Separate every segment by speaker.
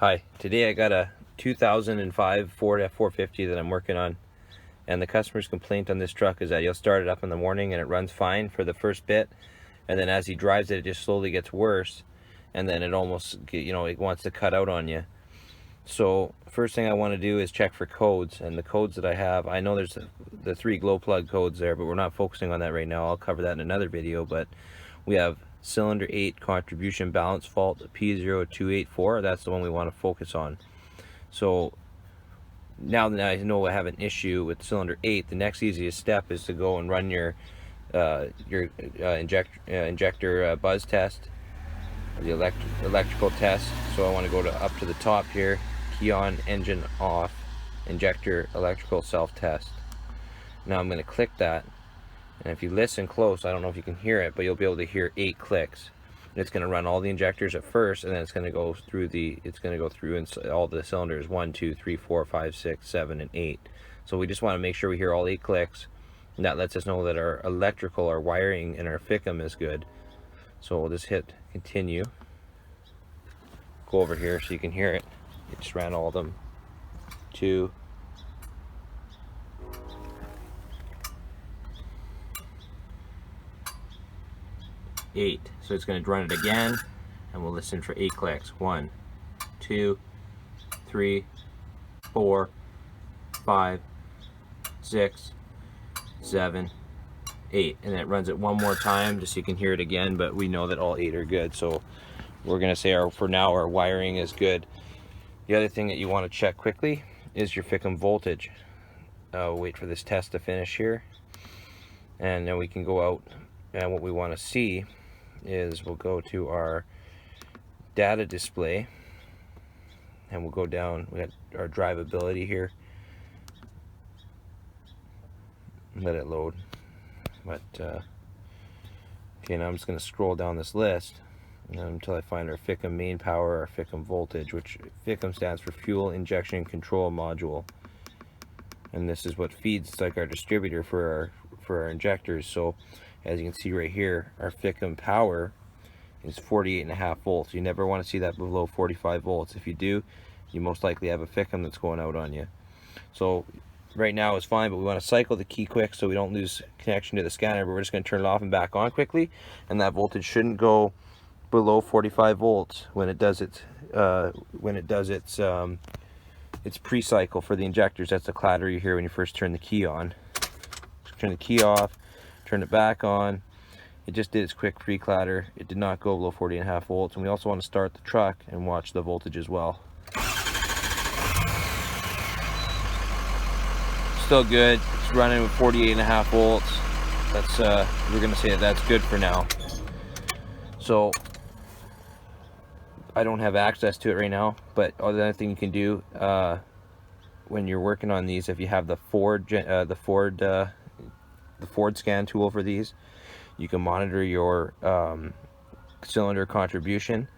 Speaker 1: Hi, today I got a 2005 Ford F450 that I'm working on, and the customer's complaint on this truck is that you'll start it up in the morning and it runs fine for the first bit, and then as he drives it, it just slowly gets worse, and then it almost, it wants to cut out on you. So first thing I want to do is check for codes, and the codes that I have, I know there's the 3 glow plug codes there, but we're not focusing on that right now. I'll cover that in another video. But we have cylinder 8 contribution balance fault P0284. That's the one we want to focus on. So now that I know I have an issue with cylinder 8, the next easiest step is to go and run your injector buzz test, the electrical test. So I want to go up to the top here, key on, engine off, injector electrical self-test. Now I'm going to click that, and if you listen close, I don't know if you can hear it, but you'll be able to hear 8 clicks. It's going to run all the injectors at first, and then it's going to go through all the cylinders 1, 2, 3, 4, 5, 6, 7, and 8. So we just want to make sure we hear all 8 clicks, and that lets us know that our electrical, our wiring, and our FICM is good. So we'll just hit continue. Go over here so you can hear it. It just ran all of them. 2, 8. So it's going to run it again, and we'll listen for 8 clicks. 1, 2, 3, 4, 5, 6, 7, 8, and then it runs it one more time just so you can hear it again, but we know that all 8 are good, so we're going to say for now our wiring is good. The other thing that you want to check quickly is your FICM voltage. Wait for this test to finish here, and then we can go out, and what we want to see is we'll go to our data display, and we'll go down. We got our drivability here. Let it load. But okay, now I'm just going to scroll down this list until I find our FICM main power, our FICM voltage, which FICM stands for fuel injection control module, and this is what feeds. It's like our distributor for our injectors. So as you can see right here, our FICM power is 48.5 volts. You never want to see that below 45 volts. If you do, you most likely have a FICM that's going out on you. So right now is fine, but we want to cycle the key quick so we don't lose connection to the scanner. But we're just going to turn it off and back on quickly, and that voltage shouldn't go below 45 volts when it does its pre-cycle for the injectors. That's the clatter you hear when you first turn the key on. Turn the key off, turn it back on. It just did its quick pre-clatter. It did not go below 40.5 volts, and we also want to start the truck and watch the voltage as well. Still good. It's running with 48.5 volts. That's we're gonna say that's good for now. So I don't have access to it right now, but the other thing you can do when you're working on these, if you have the Ford scan tool for these, you can monitor your cylinder contribution,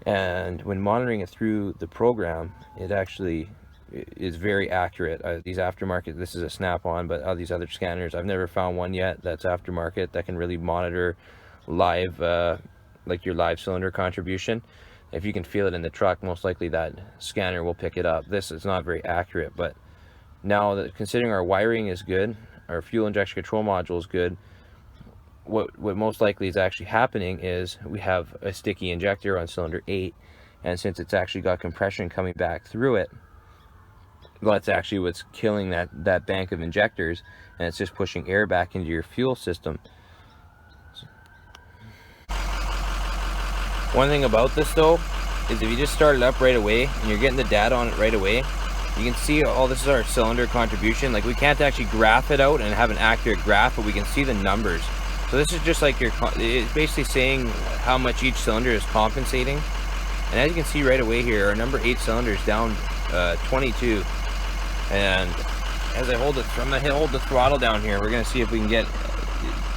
Speaker 1: and when monitoring it through the program, it actually is very accurate. These aftermarket, this is a Snap-on, but these other scanners, I've never found one yet that's aftermarket that can really monitor live, like your live cylinder contribution. If you can feel it in the truck, most likely that scanner will pick it up. This is not very accurate, but now that considering our wiring is good, our fuel injection control module is good, what most likely is actually happening is we have a sticky injector on cylinder 8, and since it's actually got compression coming back through it, that's actually what's killing that bank of injectors, and it's just pushing air back into your fuel system. One thing about this though is if you just start it up right away and you're getting the data on it right away, you can see all this is our cylinder contribution. Like, we can't actually graph it out and have an accurate graph, but we can see the numbers. So this is just like it's basically saying how much each cylinder is compensating. And as you can see right away here, our number 8 cylinder is down 22. And as I hold it, I'm gonna hold the throttle down here. We're gonna see if we can get.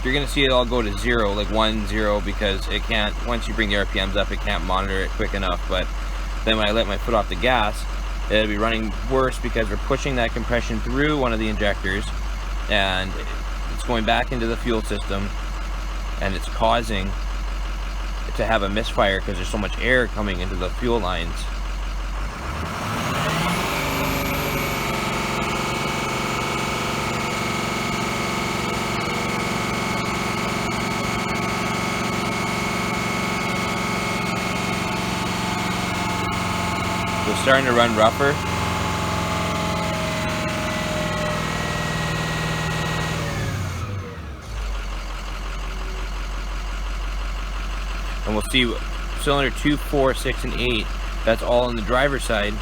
Speaker 1: You're gonna see it all go to 0, like 1, 0, because it can't. Once you bring the RPMs up, it can't monitor it quick enough. But then when I let my foot off the gas, it'll be running worse because we're pushing that compression through one of the injectors, and it's going back into the fuel system, and it's causing to have a misfire because there's so much air coming into the fuel lines. So it's starting to run rougher. And we'll see cylinder 2, 4, 6, and 8. That's all on the driver's side.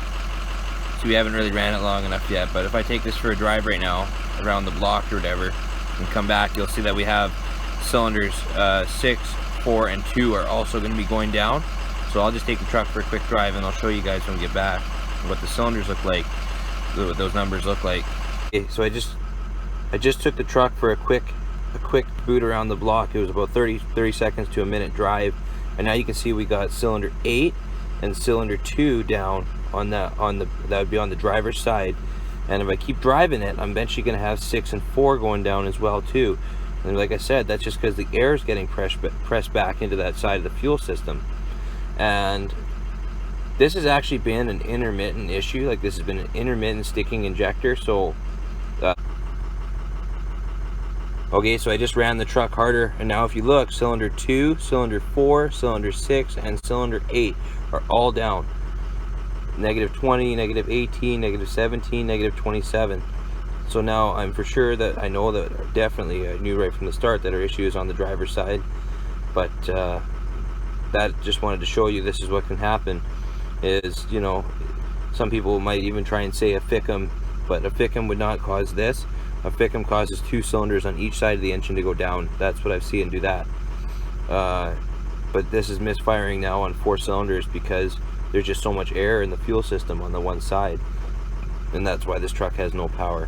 Speaker 1: So we haven't really ran it long enough yet. But if I take this for a drive right now, around the block or whatever, and come back, you'll see that we have cylinders 6, 4, and 2 are also going to be going down. So I'll just take the truck for a quick drive, and I'll show you guys when we get back what the cylinders look like, what those numbers look like. Okay, so I just took the truck for a quick boot around the block. It was about 30 seconds to a minute drive, and now you can see we got cylinder 8 and cylinder 2 down on that would be on the driver's side. And if I keep driving it, I'm eventually going to have 6 and 4 going down as well too. And like I said, that's just because the air is getting pressed back into that side of the fuel system. And this has actually been an intermittent issue. Like, this has been an intermittent sticking injector. So okay, so I just ran the truck harder, and now if you look, cylinder 2, cylinder 4, cylinder 6, and cylinder 8 are all down. Negative 20, negative 18, negative 17, negative 27. So now I'm for sure that I know that definitely I knew right from the start that our issue is on the driver's side. But that just wanted to show you this is what can happen. Is, you know, some people might even try and say a FICM, but a FICM would not cause this. A FICM causes 2 cylinders on each side of the engine to go down. That's what I've seen do that. But this is misfiring now on 4 cylinders because there's just so much air in the fuel system on the one side, and that's why this truck has no power.